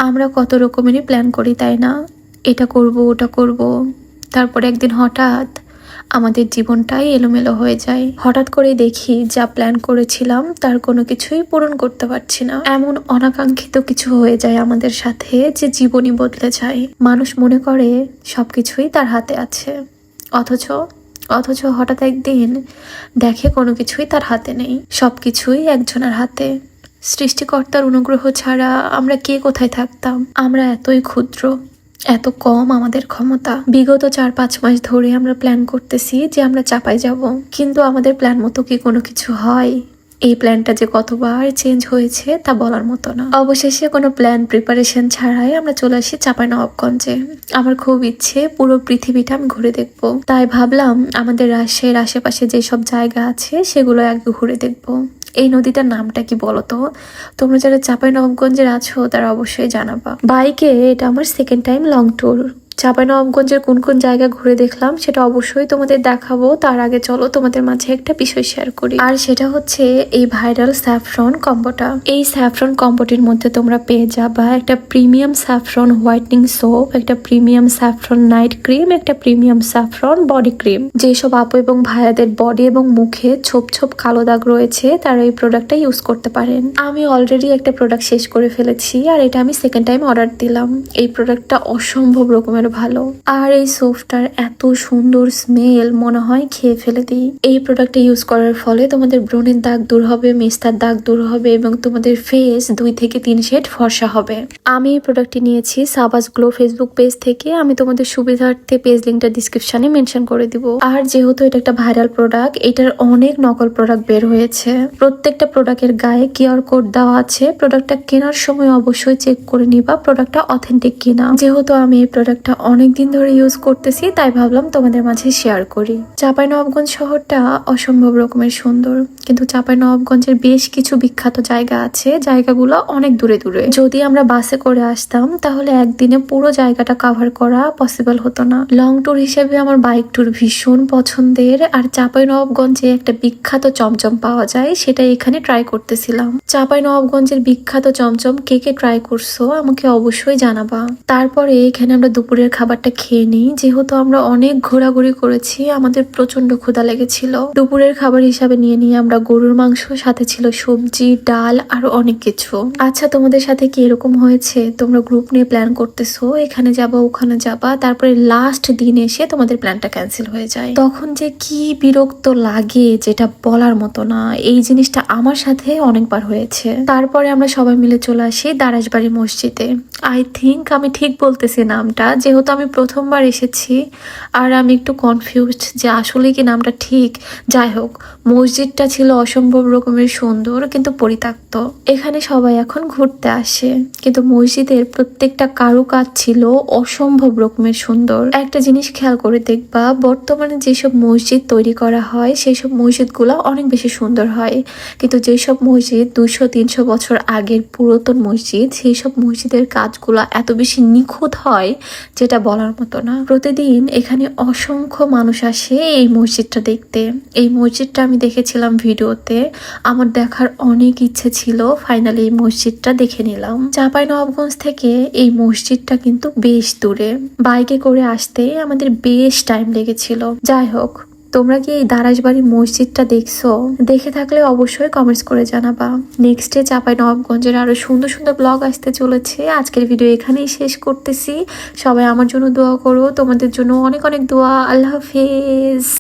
আমরা কত রকমেরই প্ল্যান করি, তাই না? এটা করব, ওটা করব, তারপর একদিন হঠাৎ আমাদের জীবনটাই এলোমেলো হয়ে যায়। হঠাৎ করে দেখি যা প্ল্যান করেছিলাম তার কোনো কিছুই পূরণ করতে পারছি না। এমন অনাকাঙ্ক্ষিত কিছু হয়ে যায় আমাদের সাথে যে জীবনই বদলে যায়। মানুষ মনে করে সবকিছুই তার হাতে আছে, অথচ হঠাৎ একদিন দেখে কোনো কিছুই তার হাতে নেই, সবকিছুই একজনের হাতে। সৃষ্টিকর্তার অনুগ্রহ ছাড়া আমরা কে কোথায় থাকতাম? আমরা এতই ক্ষুদ্র, এত কম আমাদের ক্ষমতা। বিগত 4-5 মাস ধরে আমরা প্ল্যান করতেছি যে আমরা চাপাই যাব, কিন্তু আমাদের প্ল্যান মতো কি কোনো কিছু হয়? এই প্ল্যানটা যে কতবার চেঞ্জ হয়েছে তা বলার মতো না। অবশেষে কোনো প্ল্যান প্রিপারেশন ছাড়াই আমরা চলে আসি চাঁপাইনবাবগঞ্জে। আমার খুব ইচ্ছে পুরো পৃথিবীটা আমি ঘুরে দেখবো, তাই ভাবলাম আমাদের রাজশাহীর আশেপাশে যেসব জায়গা আছে সেগুলো আগে ঘুরে দেখবো। এই নদীটার নামটা কি বলতো? তোমরা যারা চাঁপাইনবাবগঞ্জের আছো তারা অবশ্যই জানাবা। বাইকে এটা আমার সেকেন্ড টাইম লং ট্যুর। চাঁপাইনবাবগঞ্জের কোন কোন জায়গা ঘুরে দেখলাম সেটা অবশ্যই তোমাদের দেখাবো। তার আগে চলো তোমাদের মাঝে একটা বিষয় শেয়ার করি, আর সেটা হচ্ছে এই ভাইরাল স্যাফরন কম্বোটা। এই স্যাফরন কম্বোটির মধ্যে তোমরা পেয়ে যাবা একটা প্রিমিয়াম স্যাফরন হোয়াইটনিং সোপ, একটা প্রিমিয়াম স্যাফরন নাইট ক্রিম, একটা প্রিমিয়াম স্যাফরন বডি ক্রিম। যেসব আপু এবং ভাইয়াদের বডি এবং মুখে ছোপ ছোপ কালো দাগ রয়েছে তারা এই প্রোডাক্টটা ইউজ করতে পারেন। আমি অলরেডি একটা প্রোডাক্ট শেষ করে ফেলেছি, আর এটা আমি সেকেন্ড টাইম অর্ডার দিলাম। এই প্রোডাক্টটা অসম্ভব রকমের ভালো, আর এই সোপটার এত সুন্দর স্মেল, মনে হয় খেয়ে ফেলে দিই। এই প্রোডাক্টটা ইউজ করার ফলে তোমাদের ব্রণের দাগ দূর হবে, মেস্তার দাগ দূর হবে এবং তোমাদের ফেস 2 থেকে 3 শেড ফর্সা হবে। আমি এই প্রোডাক্টটি নিয়েছি সাবাস গ্লো ফেসবুক পেজ থেকে। আমি তোমাদের সুবিধার্থে পেজ লিঙ্কটা ডিসক্রিপশনে মেনশন করে দিব। আর যেহেতু এটা একটা ভাইরাল প্রোডাক্ট, এটার অনেক নকল প্রোডাক্ট বের হয়েছে। প্রত্যেকটা প্রোডাক্টের গায়ে কিউআর কোড দেওয়া আছে। প্রোডাক্টটা কেনার সময় অবশ্যই চেক করে নিবা প্রোডাক্টটা অথেন্টিক কিনা। যেহেতু আমি এই প্রোডাক্টটা অনেকদিন ধরে ইউজ করতেছি তাই ভাবলাম তোমাদের মাঝে শেয়ার করি। চাঁপাইনবাবগঞ্জ শহরটা অসম্ভব রকমের সুন্দর, কিন্তু চাঁপাইনবাবগঞ্জের বেশ কিছু বিখ্যাত জায়গা আছে, জায়গাগুলো অনেক দূরে দূরে। যদি আমরা বাসে করে আসতাম তাহলে একদিনে পুরো জায়গাটা কভার করা পসিবল হতো না। লং ট্যুর হিসেবে আমার বাইক ট্যুর ভীষণ পছন্দের, আর চাঁপাইনবাবগঞ্জে একটা বিখ্যাত চমচম পাওয়া যায়, সেটা এখানে ট্রাই করতেছিলাম। চাঁপাইনবাবগঞ্জের বিখ্যাত চমচম কে কে ট্রাই করছো আমাকে অবশ্যই জানাবা। তারপরে এখানে আমরা দুপুরের খাবারটা খেয়ে নিই। যেহেতু আমরা অনেক ঘোরাঘুরি করেছি, আমাদের প্রচন্ড ক্ষুধা লেগেছিল। দুপুরের খাবার হিসাবে নিয়ে নিয়ে আমরা গরুর মাংস, সাথে ছিল সবজি, ডাল আর অনেক কিছু। আচ্ছা, তোমাদের সাথে কি এরকম হয়েছে তোমরা গ্রুপ নিয়ে প্ল্যান করতেছো এখানে যাবা ওখানে যাবা, তারপরে লাস্ট দিন এসে তোমাদের প্ল্যানটা ক্যান্সেল হয়ে যায়? তখন যে কি বিরক্ত লাগে যেটা বলার মতো না। এই জিনিসটা আমার সাথে অনেকবার হয়েছে। তারপরে আমরা সবাই মিলে চলে আসি দারাজবাড়ি মসজিদে। আই থিঙ্ক আমি ঠিক বলতেছি নামটা, যেহেতু আমি প্রথমবার এসেছি আর আমি একটু কনফিউজড যে আসলে কি নামটা ঠিক। যাই হোক, মসজিদটা ছিল অসম্ভব রকমের সুন্দর কিন্তু পরিত্যক্ত। এখানে সবাই এখন ঘুরতে আসে, কিন্তু মসজিদের প্রত্যেকটা কারুকাজ ছিল অসম্ভব রকমের সুন্দর। একটা জিনিস খেয়াল করে দেখবা, বর্তমানে যেসব মসজিদ তৈরি করা হয় সেসব মসজিদগুলো অনেক বেশি সুন্দর হয়, কিন্তু যেসব মসজিদ 200-300 বছর আগের পুরাতন মসজিদ, সেই সব মসজিদের কাজগুলো এত বেশি নিখুঁত হয় যেটা বলার মতো না। প্রতিদিন এখানে অসংখ্য মানুষ আসে এই মসজিদটা দেখতে। এই মসজিদটা আমি দেখেছিলাম ভিডিওতে, আমার দেখার অনেক ইচ্ছে ছিল। ফাইনালি এই মসজিদটা দেখে নিলাম। চাঁপাইনবাবগঞ্জ থেকে এই মসজিদটা কিন্তু বেশ দূরে, বাইকে করে আসতে আমাদের বেশ টাইম লেগেছিল। যাই হোক, তোমরা কি এই দারাজবাড়ি মসজিদটা দেখছো? দেখে থাকলে অবশ্যই কমেন্টস করে জানাবা। নেক্সট ডে চাঁপাইনবাবগঞ্জের আরো সুন্দর সুন্দর ব্লগ আসতে চলেছে। আজকের ভিডিও এখানেই শেষ করতেছি। সবাই আমার জন্য দোয়া করো, তোমাদের জন্য অনেক অনেক দোয়া। আল্লাহ হাফেজ।